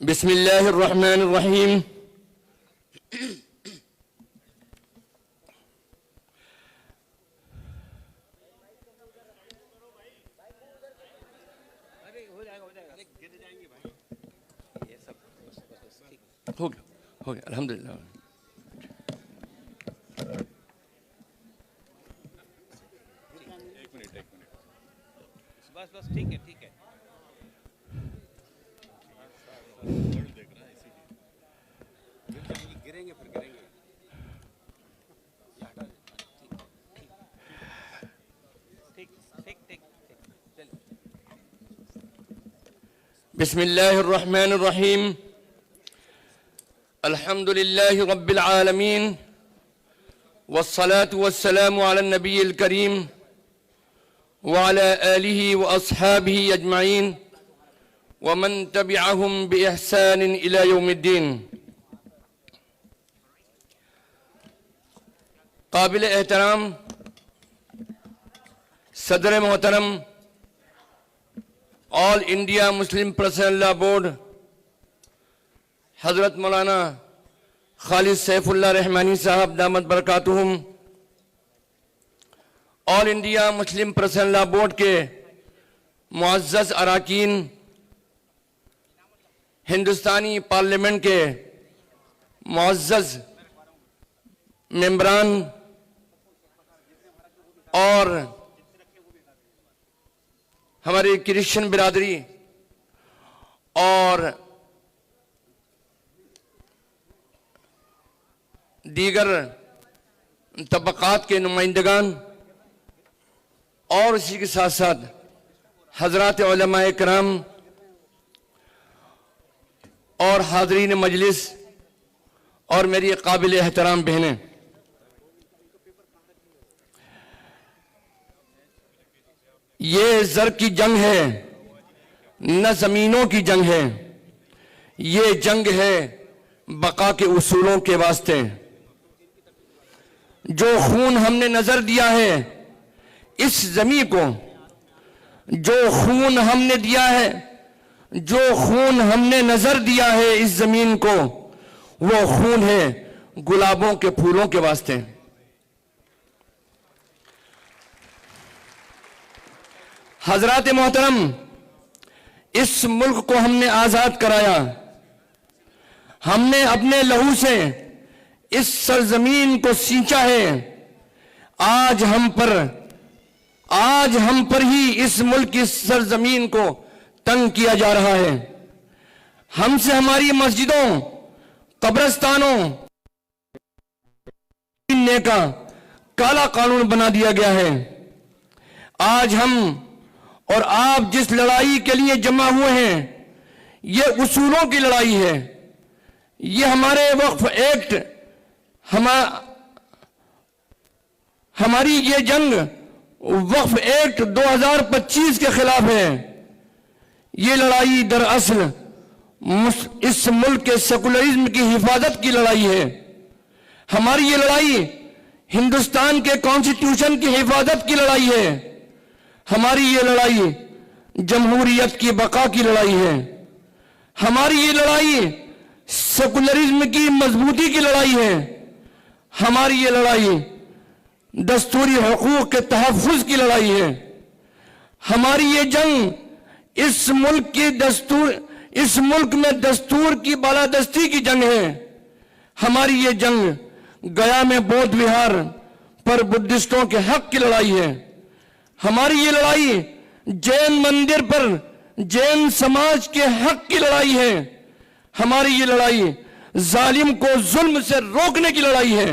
बिस्मिल्लाहिर्रहमानिर्रहीम। हो गया अल्हम्दुलिल्लाह। बस ठीक है ठीक है। गिरेंगे फिर गिरेंगे। ठीक ठीक ठीक चलिए। बिस्मिल्लाहिर्रहमानिर्रहीम। अल्हम्दुलिल्लाहि रब्बिल आलमीन वस्सलातु वस्सलामु अला नबिय्यिल करीम व अला आलिहि व अस्हाबिहि अजमईन व मन तबिअहुम बिइहसान इला यौमिद्दीन। काबिल एहतराम सदर मोहतरम all India Muslim personal law board हजरत मौलाना खालिद सैफुल्लाह रहमानी साहब दामत बरकातुहुम, all India Muslim personal law board के मुअज़्ज़ज़ अराकीन, हिंदुस्तानी पार्लियामेंट के मुअज़्ज़ज़ मेंबरान और हमारी क्रिश्चियन बिरादरी और दीगर तबक़ात के नुमाइंदगान और इसी के साथ साथ हज़रात उलमाए किराम और हाज़रीन मजलिस और मेरी काबिल एहतराम बहनें, ये ज़र की जंग है न ज़मीनों की जंग है। ये जंग है बका के उसूलों के वास्ते। जो खून हमने नजर दिया है इस जमीन को, जो खून हमने दिया है, जो खून हमने नजर दिया है इस जमीन को, वो खून है गुलाबों के फूलों के वास्ते। हजरात मोहतरम, इस मुल्क को हमने आजाद कराया, हमने अपने लहू से इस सरजमीन को सींचा है। आज हम पर ही इस मुल्क की सरजमीन को तंग किया जा रहा है। हमसे हमारी मस्जिदों, कब्रिस्तानों का काला कानून बना दिया गया है। आज हम और आप जिस लड़ाई के लिए जमा हुए हैं, ये उसूलों की लड़ाई है। ये हमारे वक्फ एक्ट, हमारी ये जंग वक्फ एक्ट 2025 के खिलाफ है। ये लड़ाई दरअसल इस मुल्क के सेकुलरिज्म की हिफाजत की लड़ाई है। हमारी ये लड़ाई हिंदुस्तान के कॉन्स्टिट्यूशन की हिफाजत की लड़ाई है। हमारी ये लड़ाई जमहूरियत की बका की लड़ाई है। हमारी ये लड़ाई सेकुलरिज्म की मजबूती की लड़ाई है। हमारी ये लड़ाई दस्तूरी हुकूक के तहफ़्फ़ुज़ की लड़ाई है। हमारी ये जंग इस मुल्क में दस्तूर की बालादस्ती की जंग है। हमारी ये जंग गया में बौद्ध विहार पर बुद्धिस्टों के हक की लड़ाई है। हमारी ये लड़ाई जैन मंदिर पर जैन समाज के हक की लड़ाई है। हमारी ये लड़ाई जालिम को जुल्म से रोकने की लड़ाई है।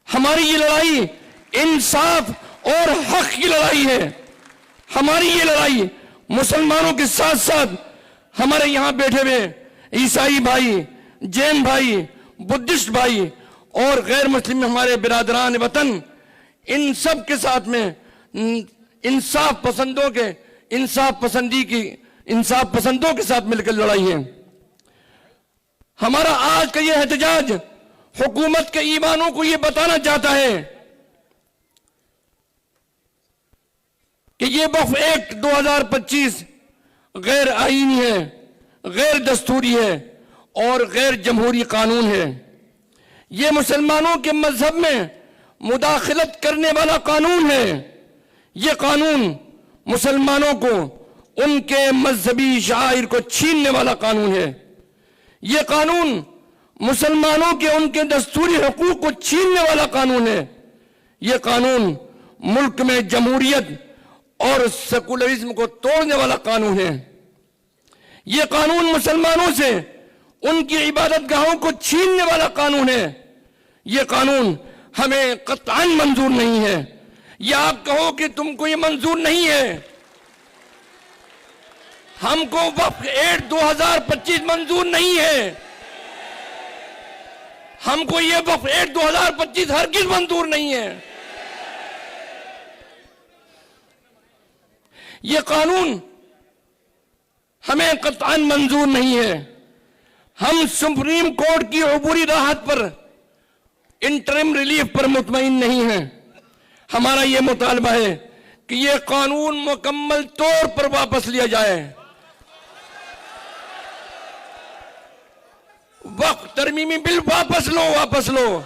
हमारी ये लड़ाई इंसाफ और हक की लड़ाई है। हमारी ये लड़ाई मुसलमानों के साथ साथ हमारे यहां बैठे हुए ईसाई भाई, जैन भाई, बुद्धिस्ट भाई और गैर मुस्लिम हमारे बिरादरान वतन, इन सब के साथ में इंसाफ पसंदों के साथ मिलकर लड़ाई है। हमारा आज का यह एहतजाज हुकूमत के ईमानों को यह बताना चाहता है कि यह वक्फ एक्ट 2025 गैर आईनी है, गैर दस्तूरी है और गैर जमहूरी कानून है। ये मुसलमानों के मजहब में मुदाखलत करने वाला कानून है। ये कानून मुसलमानों को उनके मजहबी शाइर को छीनने वाला कानून है। ये कानून मुसलमानों के उनके दस्तूरी हकूक को छीनने वाला कानून है। ये कानून मुल्क में जमहूरियत और सेकुलरिज्म को तोड़ने वाला कानून है। ये कानून मुसलमानों से उनकी इबादत गाहों को छीनने वाला कानून है। ये कानून हमें कतई मंजूर नहीं है। या आप कहो कि तुमको ये मंजूर नहीं है, हमको वक्फ एक्ट 2025 मंजूर नहीं है, हमको ये वक्फ एक्ट 2025 हरगिज़ मंजूर नहीं है। ये कानून हमें कतई मंजूर नहीं है। हम सुप्रीम कोर्ट की अबूरी राहत पर, इंटरिम रिलीफ पर मुतमईन नहीं हैं। हमारा यह मुतालबा है कि यह कानून मुकम्मल तौर पर वापस लिया जाए। वक्फ तरमीमी बिल वापस लो, वापस लो।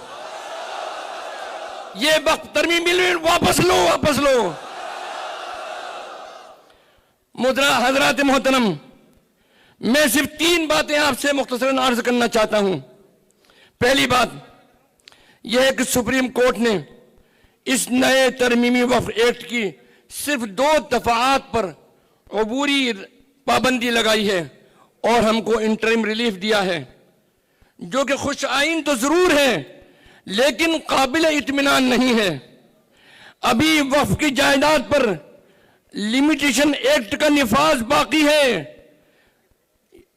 ये वक्फ तरमीमी बिल वापस लो, वापस लो। हजरात मोहतरम, मैं सिर्फ 3 बातें आपसे मुख्तसरन अर्ज करना चाहता हूं। पहली बात यह है कि सुप्रीम कोर्ट ने इस नए तरमीमी वक्फ एक्ट की सिर्फ 2 दफात पर अबूरी पाबंदी लगाई है और हमको इंटरिम रिलीफ दिया है, जो कि खुश आइन तो जरूर है लेकिन काबिल इत्मीनान नहीं है। अभी वक्फ की जायदाद पर लिमिटेशन एक्ट का निफाज बाकी है,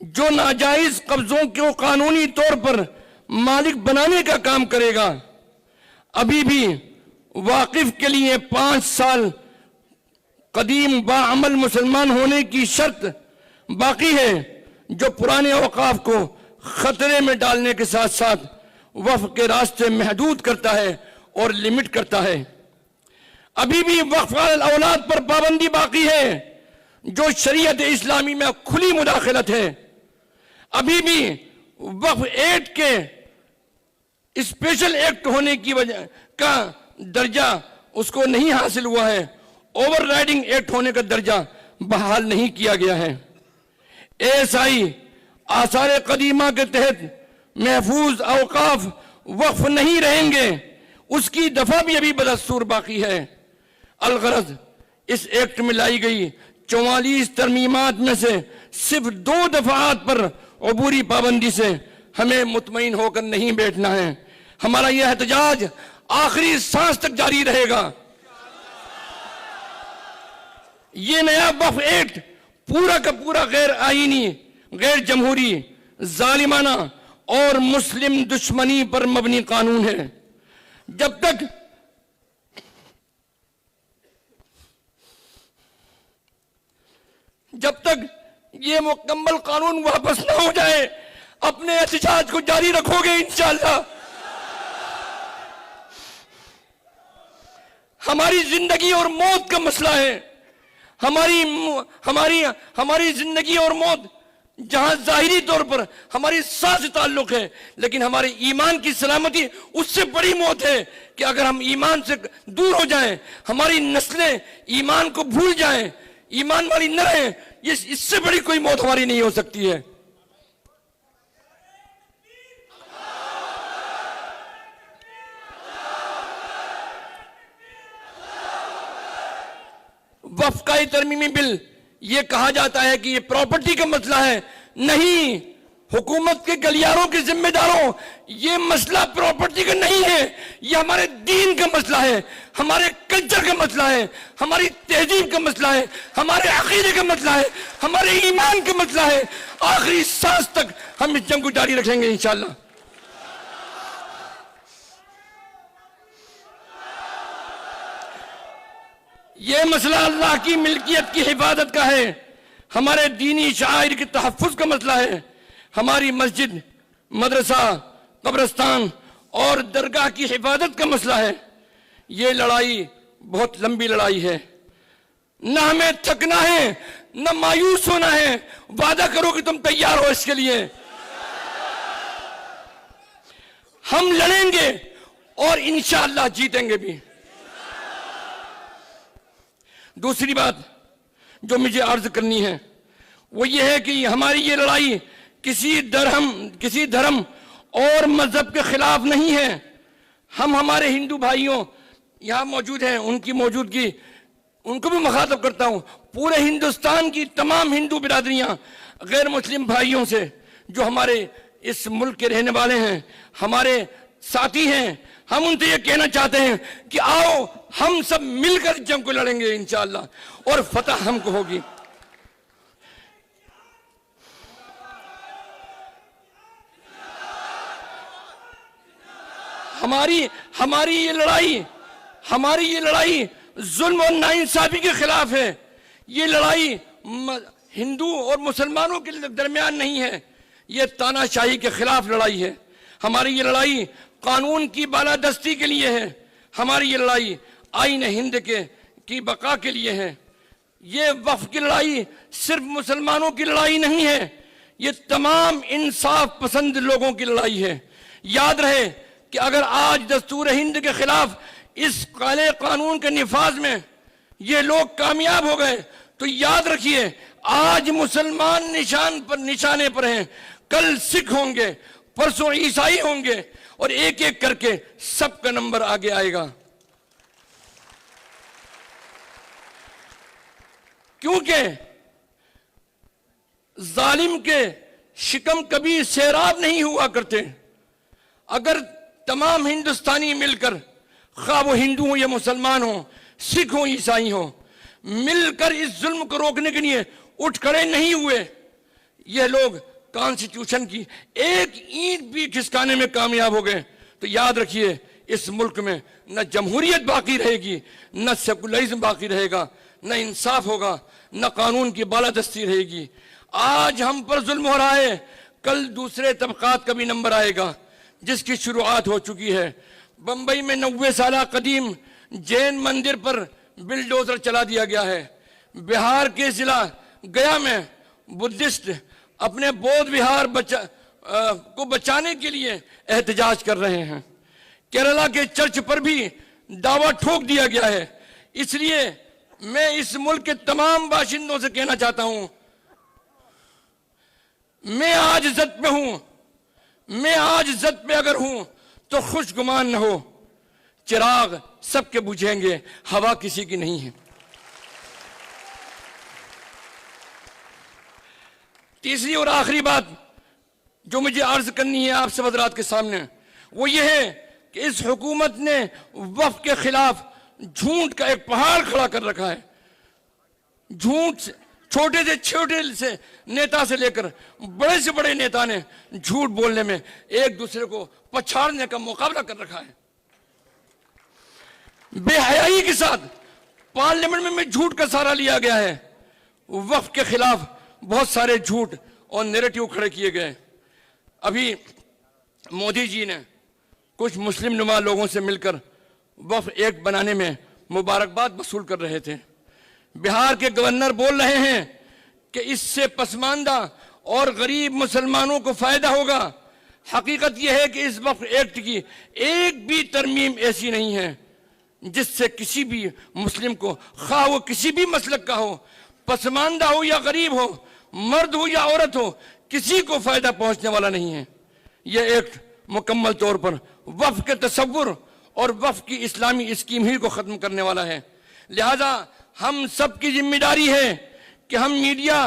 जो नाजायज कब्जों को कानूनी तौर पर मालिक बनाने का काम करेगा। अभी भी वाकिफ के लिए 5 साल कदीम बाअमल मुसलमान होने की शर्त बाकी है, जो पुराने औकाफ को खतरे में डालने के साथ साथ वक्फ के रास्ते महदूद करता है और लिमिट करता है। अभी भी वक्फ औलाद पर पाबंदी बाकी है, जो शरीयत इस्लामी में खुली मुदाखलत है। अभी भी वक्फ एक्ट के स्पेशल एक्ट होने की वजह का दर्जा उसको नहीं हासिल हुआ है, ओवरराइडिंग एक्ट होने का दर्जा बहाल नहीं किया गया है। एएसआई आसार कदीमा के तहत महफूज औकाफ वक्फ नहीं रहेंगे, उसकी दफा भी अभी बदस्तूर बाकी है। अलगरज इस एक्ट में लाई गई 44 तरमीमात में से सिर्फ 2 दफात पर अबूरी पाबंदी से हमें मुतमईन होकर नहीं बैठना है। हमारा यह एहतजाज आखिरी सांस तक जारी रहेगा। ये नया वक्फ एक्ट पूरा का पूरा गैर आईनी, गैर जमहूरी, जालिमाना और मुस्लिम दुश्मनी पर मबनी कानून है। जब तक ये मुकम्मल कानून वापस ना हो जाए, अपने एहतजाज को जारी रखोगे इंशाअल्लाह। हमारी जिंदगी और मौत का मसला है। हमारी जिंदगी और मौत जहां जाहिरी तौर पर हमारी सांस से ताल्लुक है, लेकिन हमारे ईमान की सलामती उससे बड़ी मौत है कि अगर हम ईमान से दूर हो जाएं, हमारी नस्लें ईमान को भूल जाएं, ईमान वाली न रहें, इससे बड़ी कोई मौत हमारी नहीं हो सकती है। वक्फ का तरमीमी बिल, ये कहा जाता है कि ये प्रॉपर्टी का मसला है। नहीं, हुकूमत के गलियारों के जिम्मेदारों, ये मसला प्रॉपर्टी का नहीं है, ये हमारे दीन का मसला है, हमारे कल्चर का मसला है, हमारी तहजीब का मसला है, हमारे अकीदे का मसला है, हमारे ईमान का मसला है। आखिरी सांस तक हम इस जंग को जारी रखेंगे इंशाअल्लाह। यह मसला अल्लाह की मिल्कियत की हिफाजत का है, हमारे दीनी शायर के तहफ़्फ़ुज़ का मसला है। हमारी मस्जिद, मदरसा, कब्रिस्तान और दरगाह की हिफाजत का मसला है। ये लड़ाई बहुत लंबी लड़ाई है। न हमें थकना है, न मायूस होना है। वादा करो कि तुम तैयार हो इसके लिए। हम लड़ेंगे और इंशाअल्लाह जीतेंगे भी। दूसरी बात जो मुझे अर्ज करनी है वो ये है कि हमारी ये लड़ाई किसी धर्म और मजहब के खिलाफ नहीं है। हम हमारे हिंदू भाइयों यहां मौजूद हैं, उनकी मौजूदगी उनको भी मुखातब करता हूं। पूरे हिंदुस्तान की तमाम हिंदू बिरादरियां गैर मुस्लिम भाइयों से जो हमारे इस मुल्क के रहने वाले हैं, हमारे साथी हैं, हम उनसे ये कहना चाहते हैं कि आओ हम सब मिलकर जंग को लड़ेंगे इंशाअल्लाह और फतह हमको होगी। हमारी ये लड़ाई जुल्म और नाइंसाफी के खिलाफ है। ये लड़ाई हिंदू और मुसलमानों के दरमियान नहीं है, ये तानाशाही के खिलाफ लड़ाई है। हमारी ये लड़ाई कानून की बालादस्ती के लिए है। हमारी ये लड़ाई आईन हिंद की बका के लिए है। ये वक्फ की लड़ाई सिर्फ मुसलमानों की लड़ाई नहीं है, ये तमाम इंसाफ पसंद लोगों की लड़ाई है। याद रहे कि अगर आज दस्तूर हिंद के खिलाफ इस काले कानून के निफाज में ये लोग कामयाब हो गए तो याद रखिए आज मुसलमान निशाने पर हैं, कल सिख होंगे, परसों ईसाई होंगे और एक एक करके सबका नंबर आगे आएगा। क्योंकि जालिम के शिकम कभी सैराब नहीं हुआ करते। अगर तमाम हिंदुस्तानी मिलकर, खा वो हिंदू हो या मुसलमान हो, सिख हो ईसाई हो, मिलकर इस जुल्म को रोकने के लिए उठ खड़े नहीं हुए, ये लोग कॉन्स्टिट्यूशन की एक ईंट भी खिसकाने में कामयाब हो गए तो याद रखिए इस मुल्क में न जमहूरियत बाकी रहेगी, न सेकुलरिज्म बाकी रहेगा, न इंसाफ होगा, न कानून की बालादस्ती रहेगी। आज हम पर जुल्म हो रहा है, कल दूसरे तबकात का भी नंबर आएगा जिसकी शुरुआत हो चुकी है। बंबई में 90 साल कदीम जैन मंदिर पर बिलडोजर चला दिया गया है। बिहार के जिला गया में बुद्धिस्ट अपने बौद्ध विहार को बचाने के लिए एहतजाज कर रहे हैं। केरला के चर्च पर भी दावा ठोक दिया गया है। इसलिए मैं इस मुल्क के तमाम बाशिंदों से कहना चाहता हूं, मैं आज इज्जत पे हूं, मैं आज इज्जत पे अगर हूं तो खुशगुमान न हो, चिराग सबके बुझेंगे, हवा किसी की नहीं है। तीसरी और आखिरी बात जो मुझे अर्ज करनी है आप सब हज़रात के सामने वो ये है कि इस हुकूमत ने वक्फ के खिलाफ झूठ का एक पहाड़ खड़ा कर रखा है। झूठ, छोटे से नेता से लेकर बड़े से बड़े नेता ने झूठ बोलने में एक दूसरे को पछाड़ने का मुकाबला कर रखा है। बेहयाई के साथ पार्लियामेंट में झूठ का सहारा लिया गया है। वक्फ के खिलाफ बहुत सारे झूठ और नैरेटिव खड़े किए गए। अभी मोदी जी ने कुछ मुस्लिम नुमा लोगों से मिलकर वक्फ एक्ट बनाने में मुबारकबाद वसूल कर रहे थे। बिहार के गवर्नर बोल रहे हैं कि इससे पसमानदा और गरीब मुसलमानों को फायदा होगा। हकीकत यह है कि इस वक्फ एक्ट की एक भी तरमीम ऐसी नहीं है जिससे किसी भी मुस्लिम को, खा वो किसी भी मसलक का हो, पसमानदा हो या गरीब हो, मर्द हो या औरत हो, किसी को फायदा पहुंचने वाला नहीं है। यह एक्ट मुकम्मल तौर पर वक्फ के तसव्वुर और वक्फ की इस्लामी स्कीम ही को खत्म करने वाला है। लिहाजा हम सब की जिम्मेदारी है कि हम मीडिया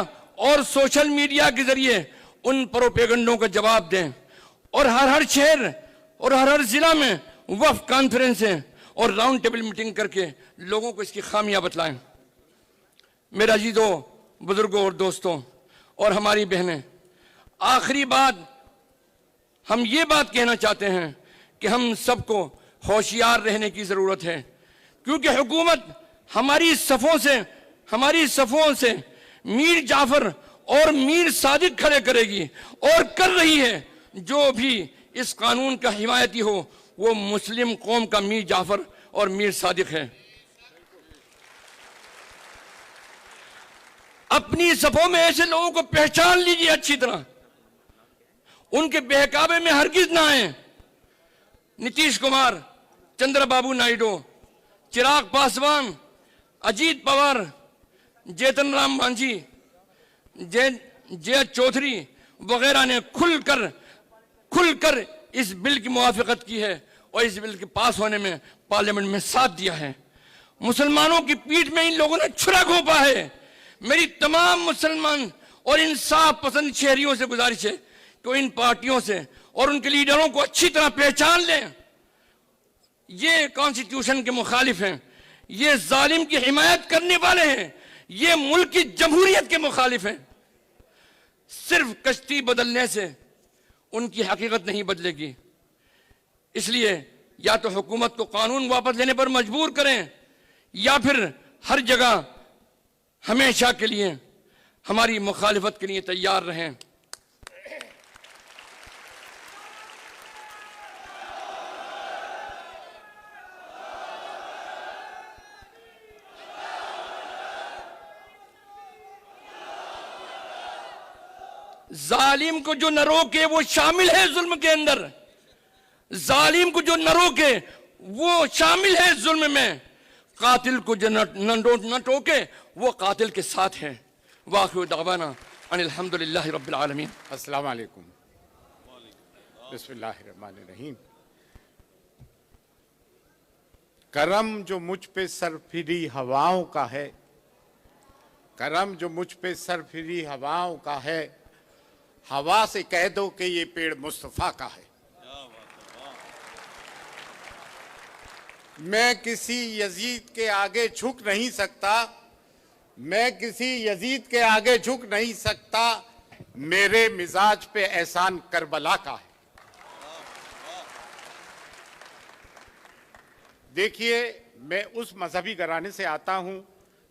और सोशल मीडिया के जरिए उन प्रोपेगंडों का जवाब दें और हर शहर और हर जिला में वक्फ कॉन्फ्रेंसें और राउंड टेबल मीटिंग करके लोगों को इसकी खामियां बतलाएं। मेरे अजीजों, बुजुर्गों और दोस्तों और हमारी बहनें, आखिरी बात हम ये बात कहना चाहते हैं कि हम सबको होशियार रहने की जरूरत है, क्योंकि हुकूमत हमारी सफ़ों से मीर जाफर और मीर सादिक खड़े करेगी और कर रही है। जो भी इस कानून का हिमायती हो वो मुस्लिम कौम का मीर जाफर और मीर सादिक है। अपनी सफों में ऐसे लोगों को पहचान लीजिए अच्छी तरह, उनके बहकावे में हरगिज ना आए। नीतीश कुमार, चंद्रबाबू नायडू, चिराग पासवान, अजीत पवार, जेतन राम मांझी, जय चौधरी वगैरह ने खुलकर इस बिल की मुवाफिकत की है और इस बिल के पास होने में पार्लियामेंट में साथ दिया है। मुसलमानों की पीठ में इन लोगों ने छुरा घोंपा है। मेरी तमाम मुसलमान और इंसाफ पसंद शहरियों से गुजारिश है कि इन पार्टियों से और उनके लीडरों को अच्छी तरह पहचान लें। ये कॉन्स्टिट्यूशन के मुखालिफ हैं, ये जालिम की हिमायत करने वाले हैं, ये मुल्क की जमहूरियत के मुखालिफ हैं। सिर्फ कश्ती बदलने से उनकी हकीकत नहीं बदलेगी। इसलिए या तो हुकूमत को कानून वापस लेने पर मजबूर करें या फिर हर जगह हमेशा के लिए हमारी मुखालिफत के लिए तैयार रहें। जालिम को जो न रोके वो शामिल है जुल्म के अंदर, जालिम को जो न रोके वो शामिल है जुल्म में, कातिल को जो न टोके वो कातिल के साथ है। वाखिर दावाना अनिल हम्दुलिल्लाहि रब्बिल आलमीन। अस्सलाम वालेकुम। बिस्मिल्लाहिर्रहमानिर्रहीम। करम जो मुझ पे सरफिरी हवाओं का है, करम जो मुझ पे सरफिरी हवाओं का है, हवा से कह दो कि ये पेड़ मुस्तफा का है। मैं किसी यजीद के आगे झुक नहीं सकता, मैं किसी यजीद के आगे झुक नहीं सकता, मेरे मिजाज पे एहसान करबला का है। देखिए, मैं उस मजहबी घराने से आता हूं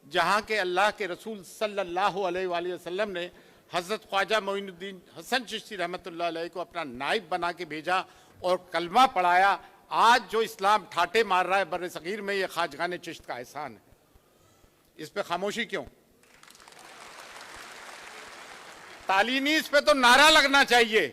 जहां के अल्लाह के रसूल सल्लल्लाहु अलैहि वसल्लम ने हजरत ख्वाजा मोइनुद्दीन हसन चिश्ती रहमतुल्लाह अलैह को अपना नाइब बना के भेजा और कलमा पढ़ाया। आज जो इस्लाम ठाटे मार रहा है बर्रे सगीर में, ये ख्वाजगान चिश्त का एहसान है। इस पे खामोशी क्यों? ताली नहीं, इस पे तो नारा लगना चाहिए।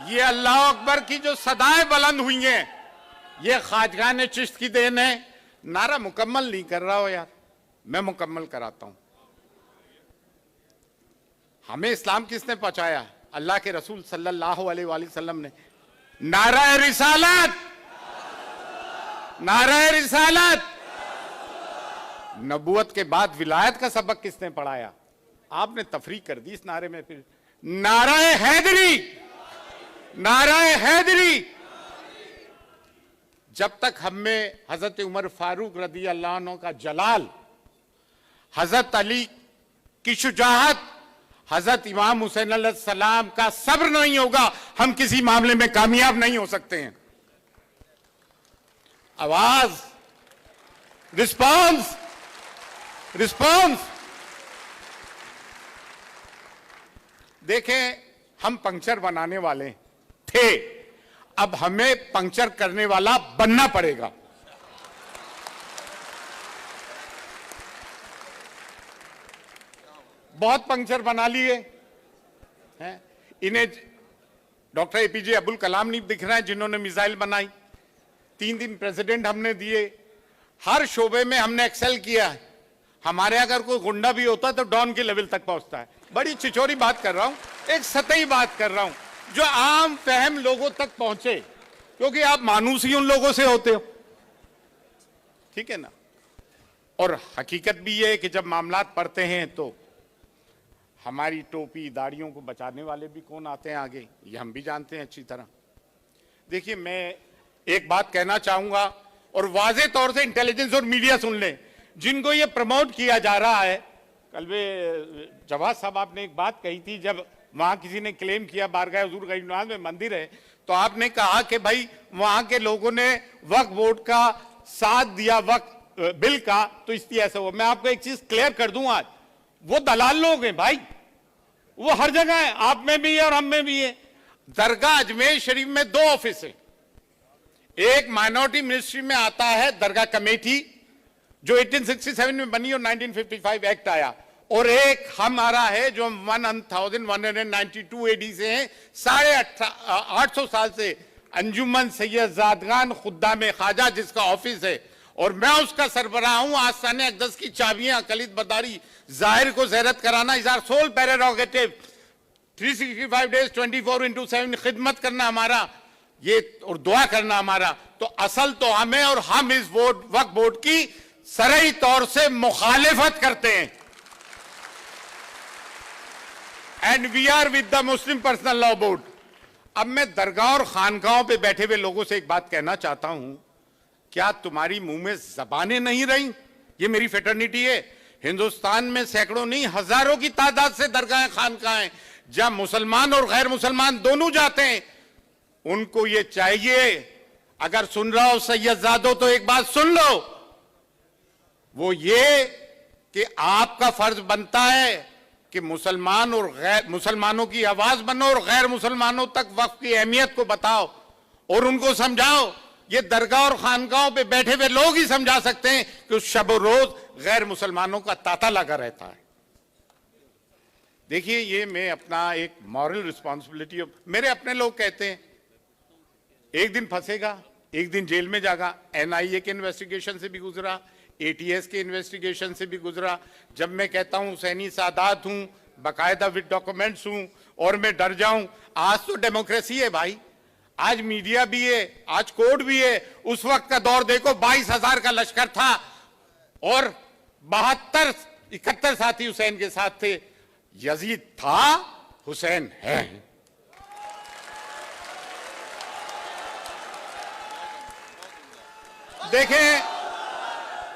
ये अल्लाह अकबर की जो सदाएं बुलंद हुई हैं, ये ख्वाजगान चिश्त की देन है। नारा मुकम्मल नहीं कर रहा हो यार, मैं मुकम्मल कराता हूं। हमें इस्लाम किसने पहुंचाया? अल्लाह के रसूल सल्लल्लाहु अलैहि वसल्लम ने। नारा रिसालत, नारा रिसालत। नबूवत के बाद विलायत का सबक किसने पढ़ाया? आपने तफरीक कर दी इस नारे में। फिर नारा हैदरी, नारा हैदरी। जब तक हमें हजरत उमर फारूक रदी अल्लाह अन्हु का जलाल, हजरत अली की शुजाअत, हजरत इमाम हुसैन अलैहिस्सलाम का सब्र नहीं होगा, हम किसी मामले में कामयाब नहीं हो सकते हैं। आवाज, रिस्पांस, रिस्पांस। देखें, हम पंक्चर बनाने वाले थे, अब हमें पंक्चर करने वाला बनना पड़ेगा। बहुत पंक्चर बना लिए हैं। इन्हें डॉक्टर एपीजे अब्दुल कलाम नहीं दिख रहा है जिन्होंने मिसाइल बनाई। 3 दिन प्रेसिडेंट हमने दिए, हर शोबे में हमने एक्सेल किया है। हमारे अगर कोई गुंडा भी होता तो डॉन के लेवल तक पहुंचता है। बड़ी छिछोरी बात कर रहा हूं, एक सतही बात कर रहा हूं जो आम फहम लोगों तक पहुंचे, क्योंकि आप मानूस ही उन लोगों से होते हो, ठीक है ना। और हकीकत भी ये है कि जब मामलात पड़ते हैं तो हमारी टोपी दाढ़ियों को बचाने वाले भी कौन आते हैं आगे, ये हम भी जानते हैं अच्छी तरह। देखिए, मैं एक बात कहना चाहूंगा और वाज़े तौर से इंटेलिजेंस और मीडिया सुन लें, जिनको ये प्रमोट किया जा रहा है। कल जवाद साहब, आपने एक बात कही थी, जब वहां किसी ने क्लेम किया बारगाह हुजूर गरीबनवाज में मंदिर है, तो आपने कहा कि भाई वहां के लोगों ने वक्फ बोर्ड का साथ दिया, वक्फ बिल का, तो इसलिए ऐसा हुआ। मैं आपको एक चीज क्लियर कर दूं, आज वो दलाल लोग हैं भाई, वो हर जगह है, आप में भी है और हम में भी है। दरगाह अजमेर शरीफ में 2 ऑफिस है, एक माइनॉरिटी मिनिस्ट्री में आता है दरगाह कमेटी जो 1867 में बनी और 1955 एक्ट आया, और एक हमारा है जो 1192 एडी से है, 850 साल से अंजुमन सैयद जादगान खुद्दाम ख्वाजा जिसका ऑफिस है, और मैं उसका सरबराह हूं। आस्थाने अक़दस की चाबियां कलीद बदारी जाहिर को ज़ियारत कराना is our soul prerogative. 365 days 24/7 खिदमत करना हमारा ये, और दुआ करना हमारा। तो असल तो हमें, और हम इस वक्फ बोर्ड की सरई तौर से मुखालिफत करते हैं। And we are with the Muslim personal law Board. अब मैं दरगाह और खानकाहों पे बैठे हुए लोगों से एक बात कहना चाहता हूं, क्या तुम्हारी मुंह में जबानें नहीं रही? ये मेरी फेटर्निटी है। हिंदुस्तान में सैकड़ों नहीं हजारों की तादाद से दरगाहें खानकाहें जहां मुसलमान और गैर मुसलमान दोनों जाते हैं। उनको ये चाहिए, अगर सुन रहा हो सैयदजादों तो एक बात सुन लो, वो ये कि आपका फर्ज बनता है कि मुसलमान और गैर मुसलमानों की आवाज बनो और गैर मुसलमानों तक वक्फ की अहमियत को बताओ और उनको समझाओ। ये दरगाह और खानकाहों पे बैठे हुए लोग ही समझा सकते हैं कि उस शब रोज गैर मुसलमानों का तांता लगा रहता है। देखिए, ये मैं अपना एक मॉरल रिस्पॉन्सिबिलिटी, मेरे अपने लोग कहते हैं एक दिन फंसेगा, एक दिन जेल में जाएगा। एनआईए के इन्वेस्टिगेशन से भी गुजरा, एटीएस के इन्वेस्टिगेशन से भी गुजरा। जब मैं कहता हूं हुसैनी सादात हूं, बाकायदा विद डॉक्यूमेंट्स हूं, और मैं डर जाऊं। आज तो डेमोक्रेसी है भाई, आज मीडिया भी है, आज कोर्ट भी है। उस वक्त का दौर देखो, 22,000 का लश्कर था और 71 साथी हुसैन के साथ थे। यजीद था, हुसैन है। देखें,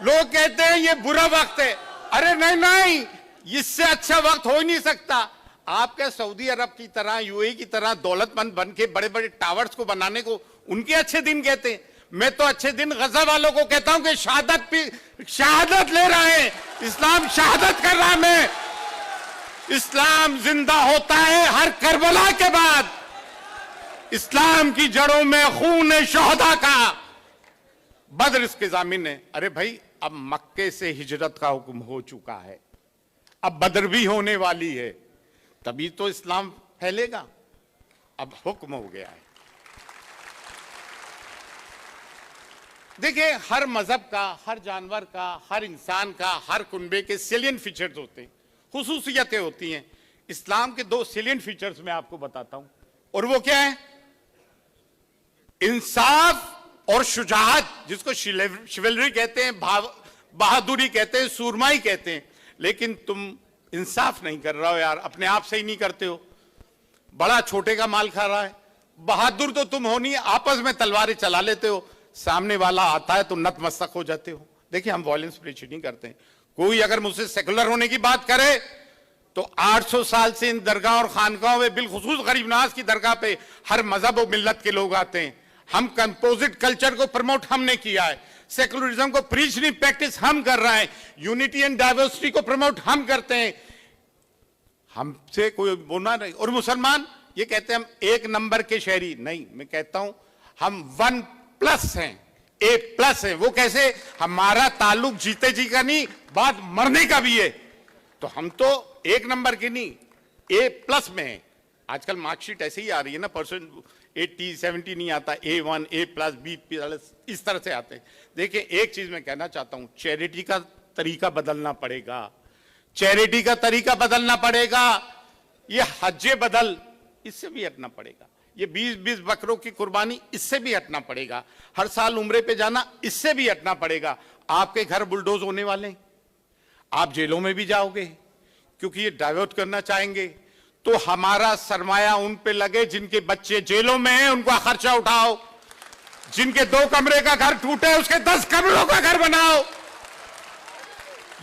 लोग कहते हैं ये बुरा वक्त है। अरे नहीं नहीं, इससे अच्छा वक्त हो ही नहीं सकता। आपके सऊदी अरब की तरह, यूएई की तरह दौलतमंद बन के बड़े बड़े टावर्स को बनाने को उनके अच्छे दिन कहते हैं। मैं तो अच्छे दिन गजा वालों को कहता हूं कि शहादत ले रहे हैं, इस्लाम शहादत कर रहा है। मैं इस्लाम जिंदा होता है हर करबला के बाद। इस्लाम की जड़ों में खून शोहदा का, बद्र इसके जामिन है। अरे भाई, अब मक्के से हिजरत का हुक्म हो चुका है, अब बद्र भी होने वाली है, तभी तो इस्लाम फैलेगा। अब हुक्म हो गया है। देखिए, हर मजहब का, हर जानवर का, हर इंसान का, हर कुनबे के सेलियंट फीचर्स होते हैं, खुसूसियतें होती हैं। इस्लाम के 2 सेलियंट फीचर्स मैं आपको बताता हूं, और वो क्या है? इंसाफ और शुजाअत, जिसको शिवलरी कहते हैं, बहादुरी कहते हैं, सूरमाई कहते हैं। लेकिन तुम इंसाफ नहीं कर रहे हो यार, अपने आप से ही नहीं करते हो। बड़ा छोटे का माल खा रहा है। बहादुर तो तुम हो नहीं, आपस में तलवारें चला लेते हो, सामने वाला आता है तो नतमस्तक हो जाते हो। देखिए, हम वायलेंस प्रीच नहीं करते हैं। कोई अगर मुझसे सेकुलर होने की बात करे तो 800 साल से इन दरगाह और खानकाहों में, बिलखुसूस गरीब नवाज की दरगाह पे, हर मजहब और मिल्लत के लोग आते हैं। हम कंपोजिट कल्चर को प्रमोट हमने किया है, सेकुलरिज्म को प्रीच नहीं प्रैक्टिस हम कर रहे हैं, यूनिटी एंड डाइवर्सिटी को प्रमोट हम करते हैं। हमसे कोई बोलना नहीं। और मुसलमान ये कहते हैं हम 1 नंबर के शहरी नहीं, मैं कहता हूं हम 1+ हैं, A+ हैं। वो कैसे? हमारा ताल्लुक जीते जी का नहीं, बाद मरने का भी है। तो हम तो 1 नंबर के नहीं, A+ में है। आजकल मार्कशीट ऐसे ही आ रही है ना, परसेंट 80 70 नहीं आता, A1 A+, B+, इस तरह से आते हैं। देखिए, एक चीज मैं कहना चाहता हूं, चैरिटी का तरीका बदलना पड़ेगा, चैरिटी का तरीका बदलना पड़ेगा। ये हज्जे बदल, इससे भी हटना पड़ेगा। ये 20-20 बकरों की कुर्बानी, इससे भी हटना पड़ेगा। हर साल उम्रे पे जाना, इससे भी हटना पड़ेगा। आपके घर बुलडोज होने वाले हैं, आप जेलों में भी जाओगे, क्योंकि ये डाइवर्ट करना चाहेंगे। तो हमारा सरमाया उन पे लगे जिनके बच्चे जेलों में हैं, उनका खर्चा उठाओ। जिनके 2 कमरे का घर टूटे, उसके 10 कमरों का घर बनाओ।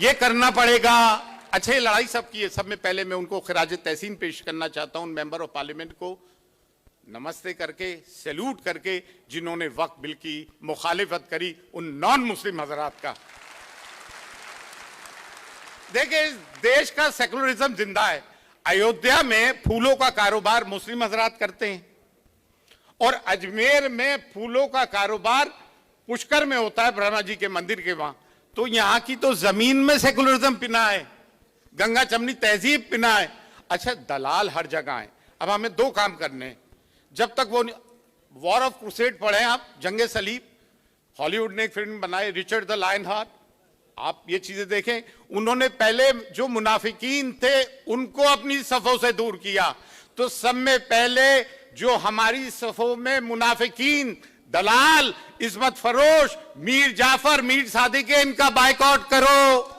ये करना पड़ेगा। अच्छा, ये लड़ाई सब की है। सब में पहले मैं उनको खिराज तहसीन पेश करना चाहता हूं, मेंबर ऑफ पार्लियामेंट को नमस्ते करके, सैल्यूट करके, जिन्होंने वक्फ बिल की मुखालिफत करी, उन नॉन मुस्लिम हजरात का। देखिए, इस देश का सेकुलरिज्म जिंदा है। अयोध्या में फूलों का कारोबार मुस्लिम हजरात करते हैं, और अजमेर में फूलों का कारोबार पुष्कर में होता है, ब्रह्मा जी के मंदिर के वहां, तो यहां की तो जमीन में सेकुलरिज्म पिना है, गंगा चमनी तहजीब पिना है। अच्छा, दलाल हर जगह है। अब हमें दो काम करने हैं। जब तक वो वॉर ऑफ क्रूसेड पढ़े आप, जंगे सलीब, हॉलीवुड ने एक फिल्म बनाई रिचर्ड द लायन हार्ट, आप ये चीजें देखें। उन्होंने पहले जो मुनाफिकीन थे उनको अपनी सफों से दूर किया, तो सब में पहले जो हमारी सफों में मुनाफिकीन, दलाल, इस्मत फरोश, मीर जाफर, मीर सादिक है, इनका बायकॉट करो,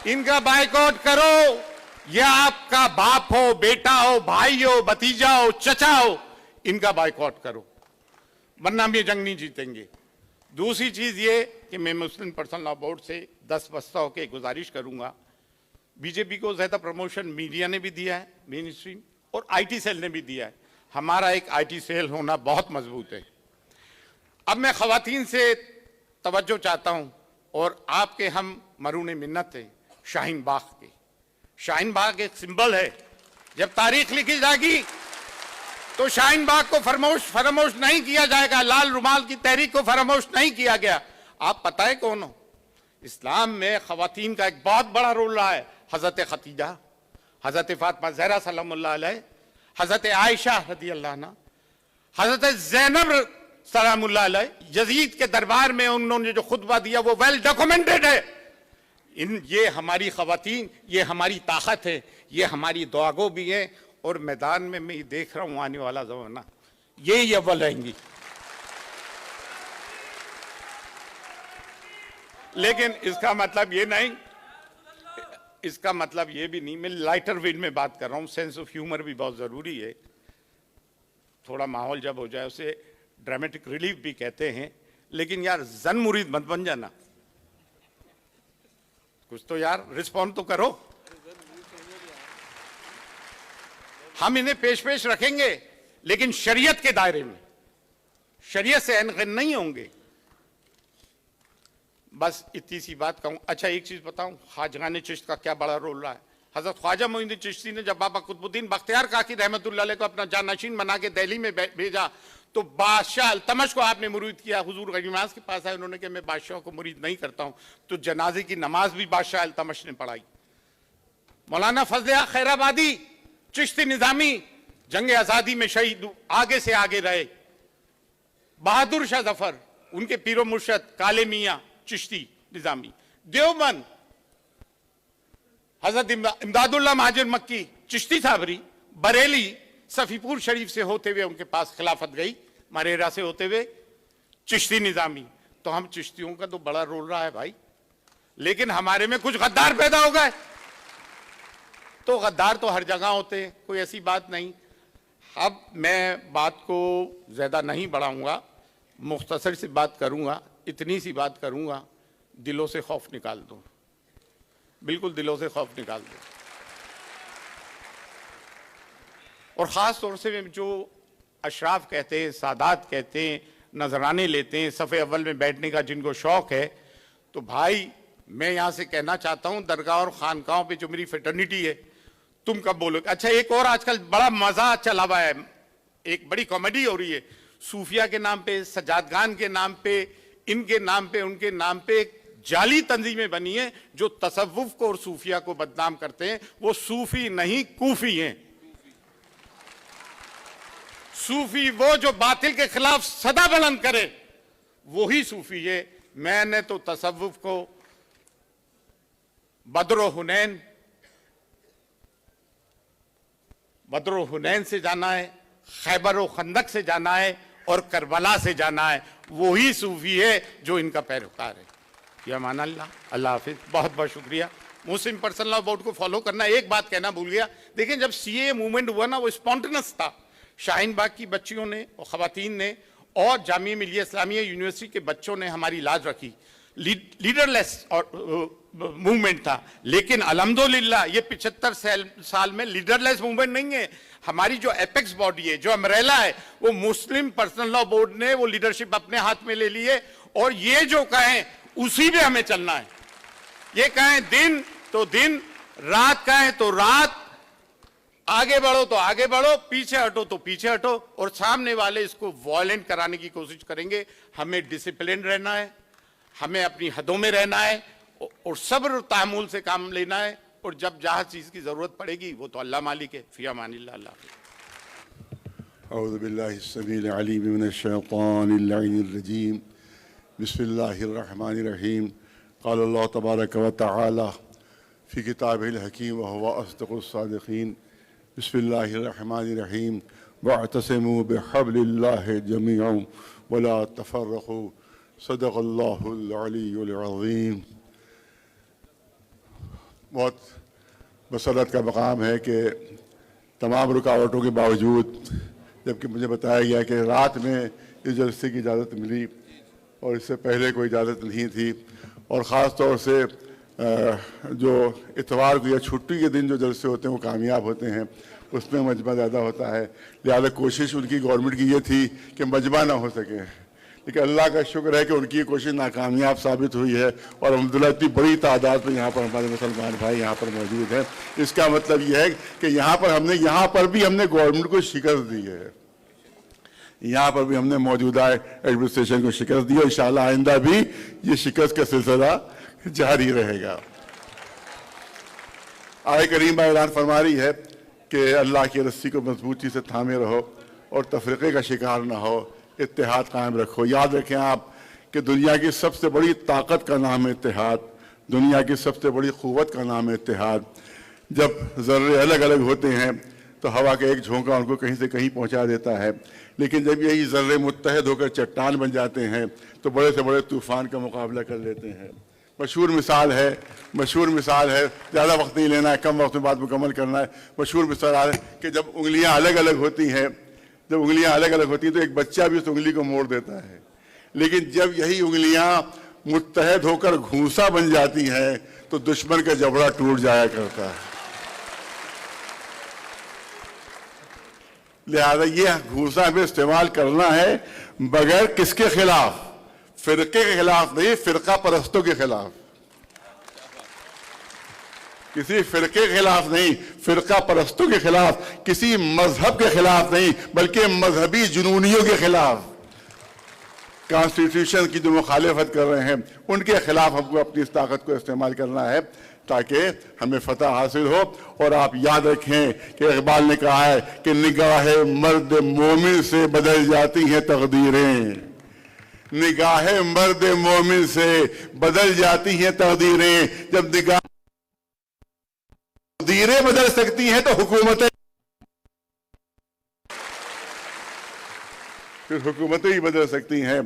इनका बायकॉट करो। यह आपका बाप हो, बेटा हो, भाई हो, भतीजा हो, चचा हो, इनका बायकॉट करो, वरना हम ये जंग नहीं जीतेंगे। दूसरी चीज ये कि मैं मुस्लिम पर्सनल लॉ बोर्ड से 10 बस्ता होकर गुजारिश करूंगा, बीजेपी को ज्यादा प्रमोशन मीडिया ने भी दिया है, मेन स्ट्रीम, और आईटी सेल ने भी दिया है। हमारा एक आईटी सेल होना बहुत मजबूत है। अब मैं खवातीन से तवज्जो चाहता हूं, और आपके हम मरून मिन्नत हैं शाहीन बाग के। शाहीन बाग एक सिंबल है, जब तारीख लिखी जाएगी तो शाहीन बाग को फरामोश नहीं किया जाएगा। लाल रुमाल की तहरीक को फरामोश नहीं किया गया। आप पता है कौन हो? इस्लाम में खवातीन का एक बहुत बड़ा रोल रहा है। हजरत खतीजा, हजरत फातिमा ज़हरा सलामुल्लाह अलैह, हजरत आयशा रदी अल्लाह अन्हा, हजरत ज़ैनब सलामुल्लाह अलैह, यजीद के दरबार में उन्होंने जो खुतबा दिया वो वेल डॉक्यूमेंटेड है। ये हमारी खवातीन, ये हमारी ताकत है, ये हमारी दुआगो भी है। और मैदान में मैं देख रहा हूं आने वाला जमाना ये अव्वल रहेंगी। लेकिन इसका मतलब ये नहीं, इसका मतलब ये भी नहीं, मैं लाइटर वेट में बात कर रहा हूं। सेंस ऑफ ह्यूमर भी बहुत जरूरी है। थोड़ा माहौल जब हो जाए उसे ड्रामेटिक रिलीफ भी कहते हैं। लेकिन यार जन मुरीद मत बन जाना, कुछ तो यार रिस्पॉन्ड तो करो। हम इन्हें पेश रखेंगे, लेकिन शरीयत के दायरे में, शरीयत से अनगिन नहीं होंगे। बस इतनी सी बात कहूं। अच्छा, एक चीज बताऊं, ख्वाजगान चिश्त का क्या बड़ा रोल रहा है। हजरत ख्वाजा मोइनुद्दीन चिश्ती ने जब बाबा कुतुबुद्दीन बख्तियार काकी रहमतुल्लाह अलैह को अपना जानशीन बना के दिल्ली में भेजा, तो बादशाह अल्तमश को आपने मुरीद किया। हुजूर गनीमास के पास आए, उन्होंने कहा मैं बादशाह को मुरीद नहीं करता हूं, तो जनाजे की नमाज भी बादशाह अल्तमश ने पढ़ाई। मौलाना फजल खैराबादी चिश्ती निजामी जंग आजादी में शहीद, आगे से आगे रहे। बहादुर शाह जफर, उनके पीरो मुर्शद काले मियां चिश्ती निजामी। देवबंद हजरत इमदादुल्लाह महाजिर मक्की चिश्ती साबरी। बरेली सफीपुर शरीफ से होते हुए उनके पास खिलाफत गई, मरेरा से होते हुए चिश्ती निजामी। तो हम चिश्तियों का तो बड़ा रोल रहा है भाई, लेकिन हमारे में कुछ गद्दार पैदा हो गए। तो गद्दार तो हर जगह होते हैं, कोई ऐसी बात नहीं। अब मैं बात को ज्यादा नहीं बढ़ाऊंगा, मुख्तसर सी बात करूंगा, इतनी सी बात करूंगा, दिलों से खौफ निकाल दो, बिल्कुल दिलों से खौफ निकाल दो। और ख़ास तौर से जो अशराफ कहते हैं, सादात कहते हैं, नजराने लेते हैं, सफ़े अव्वल में बैठने का जिनको शौक़ है, तो भाई मैं यहाँ से कहना चाहता हूँ, दरगाह और खानकाहों पे जो मेरी फ्रेटर्निटी है, तुम कब बोलोगे। अच्छा, एक और आजकल बड़ा मज़ा चला हुआ है, एक बड़ी कॉमेडी हो रही है, सूफिया के नाम पे, सजादगान के नाम पे, इनके नाम पे, उनके नाम पे एक जाली तंजीमें बनी है जो तसव्वुफ को और सूफिया को बदनाम करते हैं। वो सूफी नहीं, कूफी हैं। सूफी वो जो बातिल के खिलाफ सदा बुलंद करे, वही सूफी है। मैंने तो तसव्वुफ को बद्र हुनैन से जाना है, खैबर व खंदक से जाना है, और करबला से जाना है। वही सूफी है जो इनका पैरोकार है। या मान अल्लाह। अल्लाह हाफिज। बहुत बहुत शुक्रिया। मुस्लिम पर्सनल लॉ बोर्ड को फॉलो करना। एक बात कहना भूल गया, देखिए जब सीए मूवमेंट हुआ ना, वो स्पॉन्टेनियस था। शाहीन बाग की बच्चियों ने और खवातीन ने और जामिया मिलिया इस्लामिया यूनिवर्सिटी के बच्चों ने हमारी लाज रखी। लीडरलेस और मूवमेंट था, लेकिन अल्हम्दुलिल्लाह ये 75 साल में लीडरलेस मूवमेंट नहीं है। हमारी जो एपेक्स बॉडी है, जो अम्ब्रेला है, वो मुस्लिम पर्सनल लॉ बोर्ड ने वो लीडरशिप अपने हाथ में ले ली है। और ये जो कहें उसी पे हमें चलना है। ये कहें दिन तो दिन, रात कहें तो रात, आगे बढ़ो तो आगे बढ़ो, पीछे हटो तो पीछे हटो, और सामने वाले इसको वॉयलेंट कराने की कोशिश करेंगे। हमें डिसिप्लिन रहना है, हमें अपनी हदों में रहना है और सब्र और तामुल से काम लेना है, और जब जहां चीज की जरूरत पड़ेगी वो तो अल्लाह मालिक है। फी अमानिल्लाह। अल्लाह। औज़ु बिल्लाहि स्समीइल अलीम मिनश शैतानिर रजीम। बिस्मिल्लाहिर रहमानिर रहीम। क़ाल अल्लाह तबारक व तआला फ़ी किताबिहिल हकीम व हुवा अस्दक़ुस सादिक़ीन। बिस्मिल्लाहिर रहमानिर रहीम। वअतसिमू बिहब्लिल्लाहि जमीअन व ला तफ़र्रक़ू। सदक़ल्लाहुल अलीयुल अज़ीम। बहुत मसरत का मकाम है कि तमाम रुकावटों के बावजूद, जबकि मुझे बताया गया कि रात में इस जलसे की इजाज़त मिली और इससे पहले कोई इजाज़त नहीं थी, और ख़ास तौर से जो इतवार को या छुट्टी के दिन जो जलसे होते हैं वो कामयाब होते हैं, उसमें मजमा ज़्यादा होता है। लिहाजा कोशिश उनकी गवर्नमेंट की ये थी कि मजमा ना हो सके, लेकिन अल्लाह का शुक्र है कि उनकी ये कोशिश नाकामयाब साबित हुई है, और अल्हम्दुलिल्लाह इतनी बड़ी तादाद में यहाँ पर हमारे मुसलमान भाई यहाँ पर मौजूद हैं। इसका मतलब ये है कि यहाँ पर भी हमने गवर्नमेंट को शिकस्त दी है, यहाँ पर भी हमने मौजूदा एडमिनिस्ट्रेशन को शिकस्त दी, और इंशाअल्लाह आइंदा भी ये शिकस्त का सिलसिला जारी रहेगा। आय करीमा ऐलान फरमा रही है कि अल्लाह की रस्सी को मजबूती से थामे रहो और तफरीक़े का शिकार ना हो, इत्तेहाद कायम रखो। याद रखें आप कि दुनिया की सबसे बड़ी ताकत का नाम है इत्तेहाद, दुनिया की सबसे बड़ी क़ुव्वत का नाम है इत्तेहाद। जब ज़र्रे अलग अलग होते हैं तो हवा का एक झोंका उनको कहीं से कहीं पहुंचा देता है, लेकिन जब यही ज़र्रे मुत्तहद होकर चट्टान बन जाते हैं तो बड़े से बड़े तूफ़ान का मुकाबला कर लेते हैं। मशहूर मिसाल है, ज़्यादा वक्त नहीं लेना है, कम वक्त में बात मुकम्मल करना है। मशहूर मिसाल है कि जब उंगलियां अलग अलग होती हैं तो एक बच्चा भी उस उंगली को मोड़ देता है, लेकिन जब यही उंगलियां मुत्तहद होकर घूंसा बन जाती हैं तो दुश्मन का जबड़ा टूट जाया करता है। लिहाजा ये घूंसा हमें इस्तेमाल करना है, बगैर किसके खिलाफ? फिरके के खिलाफ नहीं, फिरका परस्तों के खिलाफ। किसी फिरके के खिलाफ नहीं, फिरका परस्तों के खिलाफ, किसी मजहब के खिलाफ नहीं, बल्कि मजहबी जुनूनियों के खिलाफ, कॉन्स्टिट्यूशन की जो मुखालिफत कर रहे हैं उनके खिलाफ हमको अपनी इस ताकत को इस्तेमाल करना है ताकि हमें फतह हासिल हो। और आप याद रखें कि इकबाल ने कहा है कि निगाहे मर्द मोमिन से बदल जाती हैं तकदीरें, निगाहे मर्द मोमिन से बदल जाती हैं तकदीरें। जब निगाह तकदीरें बदल सकती हैं तो हुकूमतें ही बदल सकती हैं।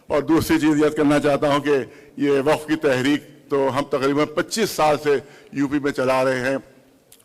और दूसरी चीज याद करना चाहता हूं कि ये वक्फ की तहरीक तो हम तकरीबन 25 साल से यूपी में चला रहे हैं,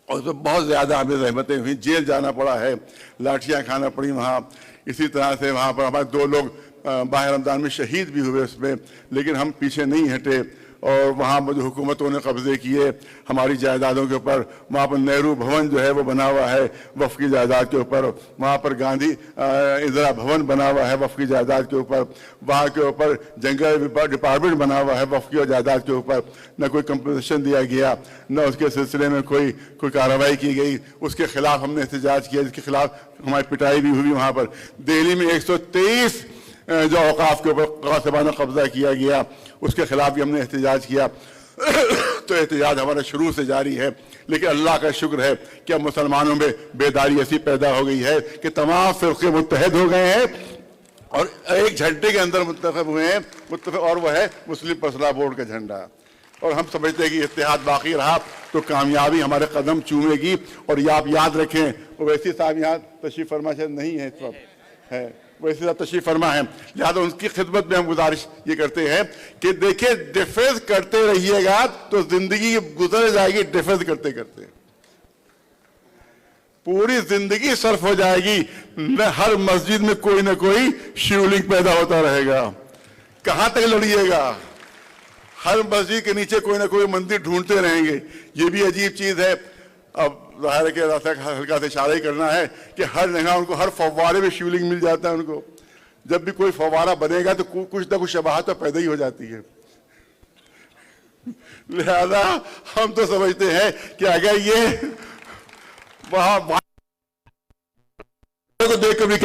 और उसमें बहुत ज़्यादा हमें रहमतें हुई, जेल जाना पड़ा है, लाठियाँ खाना पड़ी वहाँ। इसी तरह से वहाँ पर हमारे 2 लोग बाहर रमज़ान में शहीद भी हुए उसमें, लेकिन हम पीछे नहीं हटे और वहाँ जो हुकूमतों ने कब्जे किए हमारी जायदादों के ऊपर, वहाँ पर नेहरू भवन जो है वो बना हुआ है वफ़ की जायदाद के ऊपर, वहाँ पर गांधी इंदिरा भवन बना हुआ है वफ़ की जायदाद के ऊपर, वहाँ के ऊपर जंगल डिपार्टमेंट बना हुआ है वफ़ की जायदाद के ऊपर। न कोई कंपनसेशन दिया गया, न उसके सिलसिले में कोई कार्रवाई की गई। उसके खिलाफ हमने एहतजाज किया, जिसके खिलाफ हमारी पिटाई भी हुई। वहाँ पर दिल्ली में 123 जो औकाफ के ऊपर कासिबाना कब्जा किया गया, उसके खिलाफ भी हमने एहतजाज किया। तो एहतजाज हमारा शुरू से जारी है, लेकिन अल्लाह का शुक्र है कि अब मुसलमानों में बेदारी ऐसी पैदा हो गई है कि तमाम फिरके मुत्तहद हो गए हैं और एक झंडे के अंदर मुत्तफिक हुए हैं, और वह है मुस्लिम पर्सनल बोर्ड का झंडा। और हम समझते हैं कि इत्तेहाद बाकी रहा तो कामयाबी हमारे कदम चूमेगी। और ये आप याद रखें, वैसी साहब यहाँ तशरीफ फरमा शायद नहीं है इस वक्त, है वैसे साहब तशरीफ फरमा है, लिहाजा उनकी खिदमत में हम गुजारिश ये करते हैं कि देखिए डिफेंस करते रहिएगा तो जिंदगी गुजर जाएगी, डिफेंस करते करते पूरी जिंदगी सर्फ हो जाएगी। हर मस्जिद में कोई ना कोई शिवलिंग पैदा होता रहेगा, कहां तक लड़िएगा? हर मस्जिद के नीचे कोई ना कोई मंदिर ढूंढते रहेंगे। ये भी अजीब चीज है। अब जाहिर है कि रास्ता हल्का से इशारा ही करना है कि हर जगह उनको हर फव्वारे में शिवलिंग मिल जाता है उनको। जब भी कोई फव्वारा बनेगा तो कुछ ना कुछ शबाहत तो पैदा ही हो जाती है। लिहाजा हम तो समझते हैं कि अगर ये वहां को भी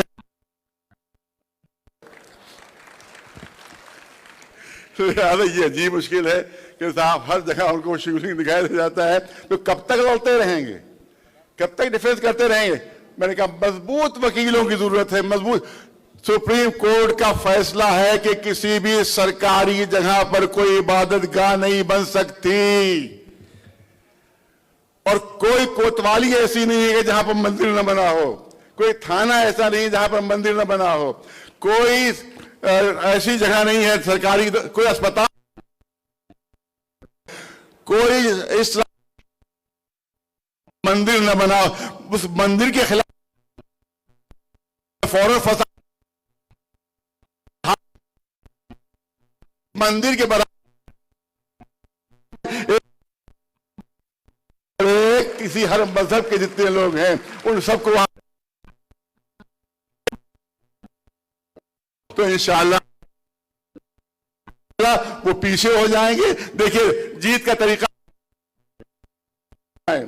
ये अजीब मुश्किल है कि साहब हर जगह उनको शिवलिंग दिखाई दे जाता है, तो कब तक लड़ते रहेंगे, कब तक डिफेंस करते रहेंगे? मैंने कहा मजबूत वकीलों की जरूरत है, मजबूत। सुप्रीम कोर्ट का फैसला है कि किसी भी सरकारी जगह पर कोई इबादत गाह नहीं बन सकती, और कोई कोतवाली ऐसी नहीं है कि जहां पर मंदिर न बना हो, कोई थाना ऐसा नहीं जहां पर मंदिर न बना हो, कोई ऐसी जगह नहीं है सरकारी, कोई अस्पताल, कोई इस मंदिर न बना हो, उस मंदिर के खिलाफ फौरन फसा, मंदिर के बराबर किसी हर मजहब के जितने लोग हैं उन सबको वहां, तो इंशाअल्लाह वो पीछे हो जाएंगे। देखिए जीत का तरीका है,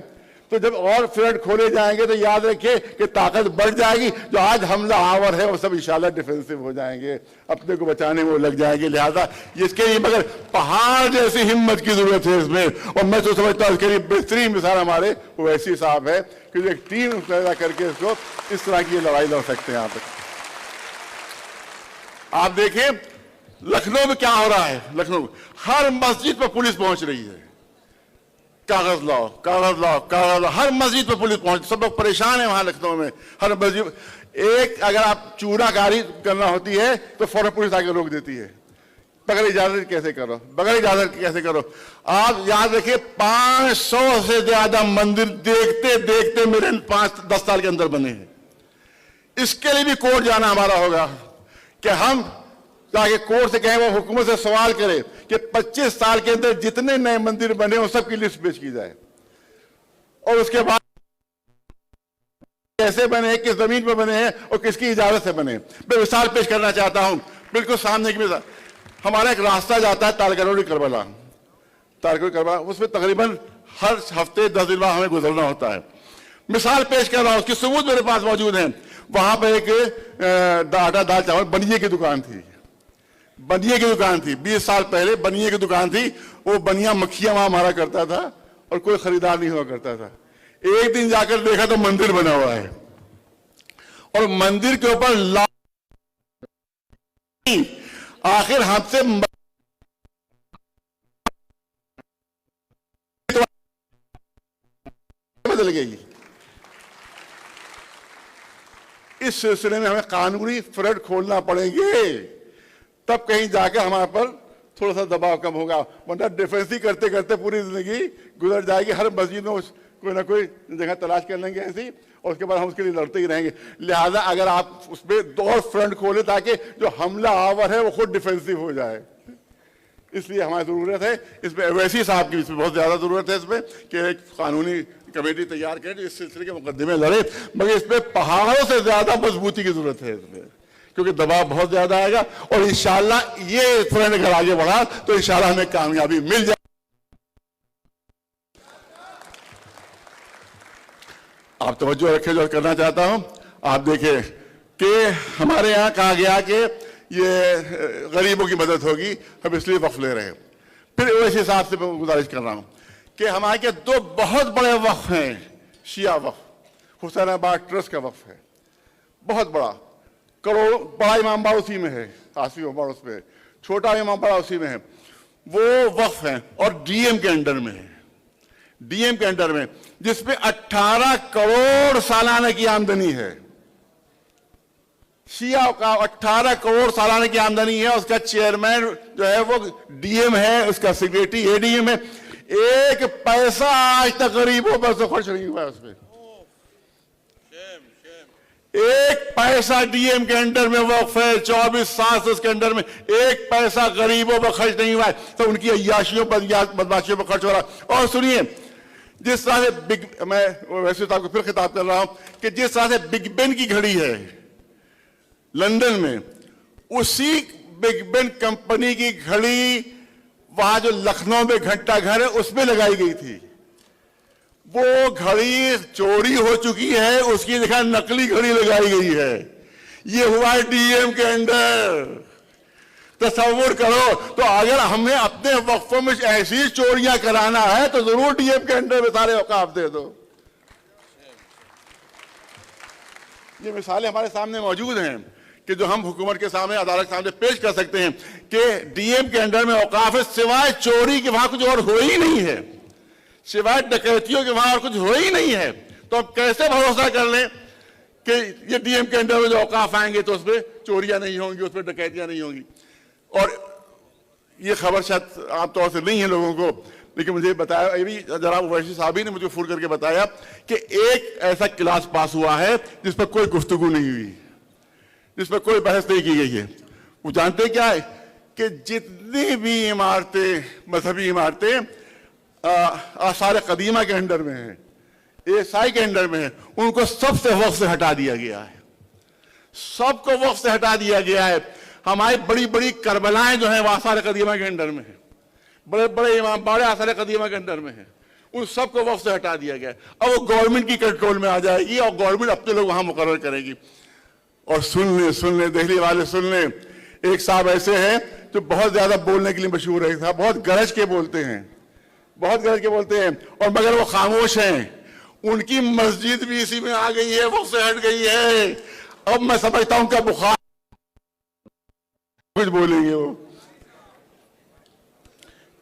तो जब और फ्रंट खोले जाएंगे तो याद रखिए कि ताकत बढ़ जाएगी। जो आज हमला आवर है वो सब इंशाल्लाह डिफेंसिव हो जाएंगे, अपने को बचाने में वो लग जाएंगे। लिहाजा इसके लिए मगर पहाड़ जैसी हिम्मत की जरूरत है इसमें, और मैं तो समझता हूं इसके लिए बेहतरीन मिसाल हमारे ओवैसी साहब है कि जो एक टीम पैदा करके इसको इस तरह की लड़ाई लड़ सकते हैं। आप देखिए लखनऊ में क्या हो रहा है, लखनऊ हर मस्जिद पर पुलिस पहुंच रही है, कागज लाओ कागज लाओ कागज लाओ, हर मस्जिद पर पुलिस पहुंच, सब लोग परेशान है वहां लखनऊ में। हर मस्जिद एक अगर आप चूड़ाकारी करना होती है तो फौरन पुलिस आके रोक देती है, बगैर इजाजत कैसे करो, बगैर इजाजत कैसे करो। आप याद रखिए 500 से ज्यादा मंदिर देखते देखते मेरे 5-10 साल के अंदर बने हैं। इसके लिए भी कोर्ट जाना हमारा होगा कि हम ताकि कोर्ट से कहें, वो हुकूमत से सवाल करे कि 25 साल के अंदर जितने नए मंदिर बने उन सबकी लिस्ट पेश की जाए, और उसके बाद कैसे बने, किस जमीन पर बने हैं और किसकी इजाजत से बने। मैं मिसाल पेश करना चाहता हूं, बिल्कुल सामने की मिसाल। हमारा एक रास्ता जाता है तारकरौली करबला, उसमें तकरीबन हर हफ्ते 10 दिन बाद हमें गुजरना होता है। मिसाल पेश कर रहा हूं, उसके सबूत मेरे पास मौजूद हैं। वहां पर एक आटा दाल चावल बनिए की दुकान थी, बनिए की दुकान थी, 20 साल पहले बनिए की दुकान थी। वो बनिया मक्खियां वहां मारा करता था और कोई खरीदार नहीं हुआ करता था। एक दिन जाकर देखा तो मंदिर बना हुआ है, और मंदिर के ऊपर आखिर हमसे बदल गई। इस सिलसिले में हमें कानूनी फ्रंट खोलना पड़ेंगे, तब कहीं जाकर हमारे पर थोड़ा सा दबाव कम होगा, वरना डिफेंस करते करते पूरी जिंदगी गुजर जाएगी। हर मस्जिद में कोई ना कोई जगह तलाश कर लेंगे ऐसी, और उसके बाद हम उसके लिए लड़ते ही रहेंगे। लिहाजा अगर आप उसमें 2 फ्रंट खोले ताकि जो हमला आवर है वो खुद डिफेंसिव हो जाए, इसलिए हमारी जरूरत है इसमें ओवैसी साहब की इसमें बहुत ज्यादा जरूरत है इसमें कि एक कानूनी कमेटी तैयार करें जो इस सिलसिले के मुकदमे लड़े। मगर इसमें पहाड़ों से ज्यादा मजबूती की जरूरत है इसमें, क्योंकि दबाव बहुत ज्यादा आएगा, और इंशाल्लाह ये फ्रंट अगर आगे बढ़ा तो इंशाल्लाह हमें कामयाबी मिल जाए। आप तवज्जो रखें जो करना चाहता हूं। आप देखें कि हमारे यहां कहा गया कि ये गरीबों की मदद होगी, हम इसलिए वक्फ ले रहे हैं। फिर वैसे हिसाब से मैं गुजारिश कर रहा हूं कि हमारे के 2 बहुत बड़े वक्फ हैं। शिया वक्फ, हुसैनाबाद ट्रस्ट का वक्फ है, बहुत बड़ा, करोड़, बड़ा इमाम बाड़ा उसी में है, आसिफ उमर उसमें, छोटा इमाम बाड़ा उसी में है, वो वक्फ है, और डीएम के अंडर में है, डीएम के अंडर में, जिसमें 18 करोड़ सालाना की आमदनी है। शिया का 18 करोड़ सालाना की आमदनी है, उसका चेयरमैन जो है वो डीएम है, उसका सेक्रेटरी एडीएम है। 1 पैसा आज तक गरीबों पर से खर्च नहीं हुआ है उसमें, 1 पैसा डीएम के अंडर में वक्फ है, 24 साल से उसके अंडर में 1 पैसा गरीबों पर खर्च नहीं हुआ है, तो उनकी अय्याशियों पर, बदमाशियों पर खर्च हो रहा है। और सुनिए, जिस तरह से मैं वैसे को फिर खिताब कर रहा हूं कि जिस तरह से बिग बेन की घड़ी है लंदन में, उसी बिग बेन कंपनी की घड़ी वहां जो लखनऊ में घंटा घर है उसमें लगाई गई थी। वो घड़ी चोरी हो चुकी है, उसकी जगह नकली घड़ी लगाई गई है। ये हुआ है डीएम के अंडर। तसव्वुर करो, तो अगर हमें अपने वक्फों में ऐसी चोरियां कराना है तो जरूर डीएम के अंडर में सारे औकाफ दे दो। ये मिसालें हमारे सामने मौजूद हैं कि जो हम हुकूमत के सामने, अदालत के सामने पेश कर सकते हैं कि डीएम के अंडर में औकाफ है, सिवाय चोरी के वहां कुछ और हो ही नहीं है, सिवाय डकैतियों के वहां और कुछ हो ही नहीं है। तो अब कैसे भरोसा कर लें कि ये डीएम के अंडर में जो औकाफ आएंगे तो उसमें चोरियां नहीं होंगी, उसमें डकैतियां नहीं होंगी। और ये खबर शायद आमतौर से नहीं है लोगों को, लेकिन मुझे बताया, ये भी जनाब ओवैसी साहब ही ने मुझे फोन करके बताया कि एक ऐसा क्लास पास हुआ है जिस पर कोई गुफ्तगू नहीं हुई, जिस पर कोई बहस नहीं की गई है। वो जानते क्या है कि जितनी भी इमारतें, मजहबी इमारतें आसार कदीमा के अंडर में है, एएसआई के अंडर में है, उनको सबसे वक्त से हटा दिया गया है, सबको वक्त से हटा दिया गया है। हमारी बड़ी बड़ी करबलाएं जो है वो आसार कदीमा के अंडर में है, बड़े बड़े इमाम बाड़े आसार कदीमा के अंडर में है, उन सबको वक्त से हटा दिया गया है। अब वो गवर्नमेंट की कंट्रोल में आ जाएगी और गवर्नमेंट अपने लोग वहां मुकर्रर करेगी। और सुन ले दिल्ली वाले सुन ले, एक साहब ऐसे हैं जो बहुत ज्यादा बोलने के लिए मशहूर है, बहुत गरज के बोलते हैं, बहुत गरज के बोलते हैं, और मगर वो खामोश हैं। उनकी मस्जिद भी इसी में आ गई है, वक्त से हट गई है। अब मैं समझता हूं कि बुखार कुछ बोलेंगे, वो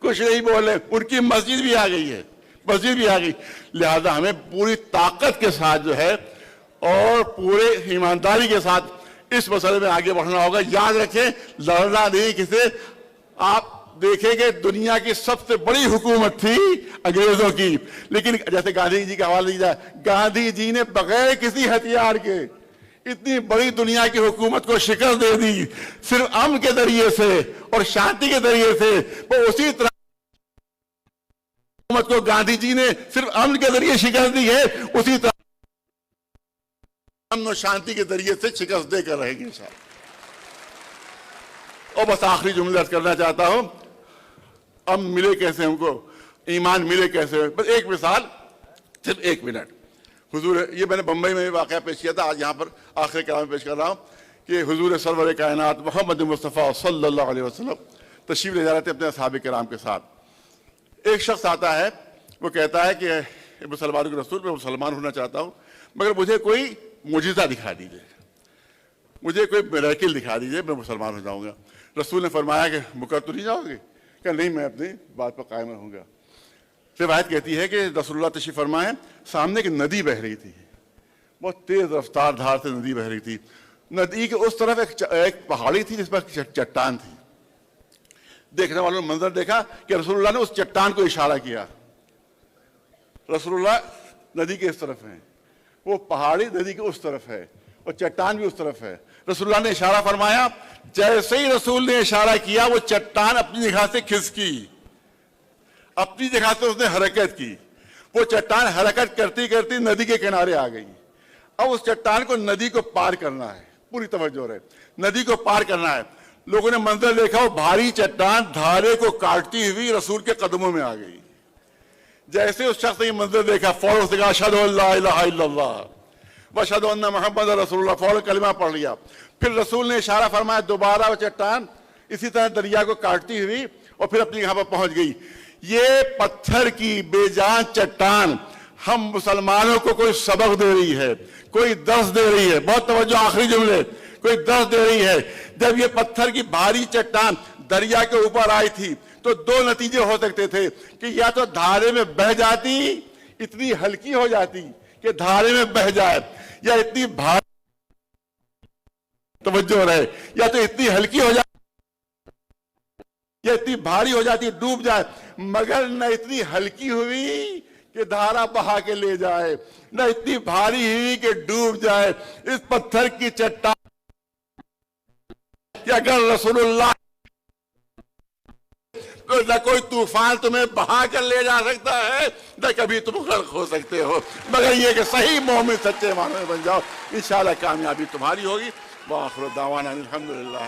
कुछ नहीं बोले, उनकी मस्जिद भी आ गई है, मस्जिद भी आ गई। लिहाजा हमें पूरी ताकत के साथ जो है और पूरे ईमानदारी के साथ इस मसले में आगे बढ़ना होगा। याद रखें, लड़ना नहीं किसे। आप देखेंगे दुनिया की सबसे बड़ी हुकूमत थी अंग्रेजों की, लेकिन जैसे गांधी जी का हवाला दिया, गांधी जी ने बगैर किसी हथियार के इतनी बड़ी दुनिया की हुकूमत को शिकस्त दे दी, सिर्फ अमन के जरिए से और शांति के जरिए से। वो उसी तरह हुकूमत को गांधी जी ने सिर्फ अमन के जरिए शिकस्त दी है, उसी तरह अमन और शांति के जरिए से शिकस्त देकर रहेंगे इंशाअल्लाह। और बस आखिरी जुमला अर्ज करना चाहता हूं, अमन मिले कैसे हमको, ईमान मिले कैसे। बस एक मिसाल, सिर्फ 1 मिनट। हुजूर, ये मैंने बंबई में भी वाकया पेश किया था, आज यहाँ पर आखिरी कलाम पेश कर रहा हूँ कि हुजूर सरवर कायनात मोहम्मद मुस्तफ़ा सल्लल्लाहु अलैहि वसल्लम तशरीफ ले जा रहे थे अपने असहाबे किराम के साथ। एक शख्स आता है, वो कहता है कि मुसलमानों के रसूल, मैं मुसलमान होना चाहता हूँ, मगर मुझे कोई मुजिज़ा दिखा दीजिए, मुझे कोई मिरेकल दिखा दीजिए, मैं मुसलमान हो जाऊँगा। रसूल ने फरमाया कि मुकर तो नहीं जाओगे? क्या नहीं, मैं अपनी बात पर कायम रहूँगा। रिवायत कहती है कि रसूलुल्लाह तशरीफ फरमाए, सामने की नदी बह रही थी, बहुत तेज रफ्तार धार से नदी बह रही थी। नदी के उस तरफ एक पहाड़ी थी जिस पर चट्टान थी। देखने वालों ने मंजर देखा कि रसूलुल्लाह ने उस चट्टान को इशारा किया। रसूलुल्लाह नदी के इस तरफ हैं, वो पहाड़ी नदी के उस तरफ है और चट्टान भी उस तरफ है। रसूलुल्लाह ने इशारा फरमाया, जैसे ही रसूल ने इशारा किया वो चट्टान अपनी जगह से खिसकी, अपनी जगह से उसने हरकत की। वो चट्टान हरकत करती करती नदी के किनारे आ गई। अब उस चट्टान को नदी को पार करना है, पूरी तवज्जो रहे, नदी को पार करना है। लोगों ने मंजर देखा, वो भारी चट्टान धारे को काटती हुई रसूल के कदमों में आ गई। जैसे उस शख्स ने मंजर देखा, फौरन से कहा, अशहदु अल्ला इलाहा इल्लल्लाह व अशहदु अन्ना मुहम्मद रसूलुल्लाह, फौरन कलिमा पढ़ लिया। फिर रसूल ने इशारा फरमाया, दोबारा वो चट्टान इसी तरह दरिया को काटती हुई और फिर अपनी जगह पर पहुंच गई। ये पत्थर की बेजान चट्टान हम मुसलमानों को कोई सबक दे रही है, कोई दर्स दे रही है। बहुत तवज्जो, आखिरी जुमले, कोई दर्स दे रही है। जब ये पत्थर की भारी चट्टान दरिया के ऊपर आई थी तो 2 नतीजे हो सकते थे कि या तो धारे में बह जाती, इतनी हल्की हो जाती कि धारे में बह जाए, या इतनी भारी, तवज्जो रहे, या तो इतनी हल्की हो जाए या इतनी भारी हो जाती डूब जाए। मगर न इतनी हल्की हुई कि धारा बहा के ले जाए, न इतनी भारी हुई कि डूब जाए। इस पत्थर की चट्टान कि अगर रसूलुल्लाह न कोई तूफान तुम्हें बहा कर ले जा सकता है, न कभी तुम गर्क हो सकते हो, मगर ये कि सही मोमिन सच्चे मानो में बन जाओ, इंशाअल्लाह कामयाबी तुम्हारी होगी। वाखिर दावाना अल्हम्दुलिल्लाह।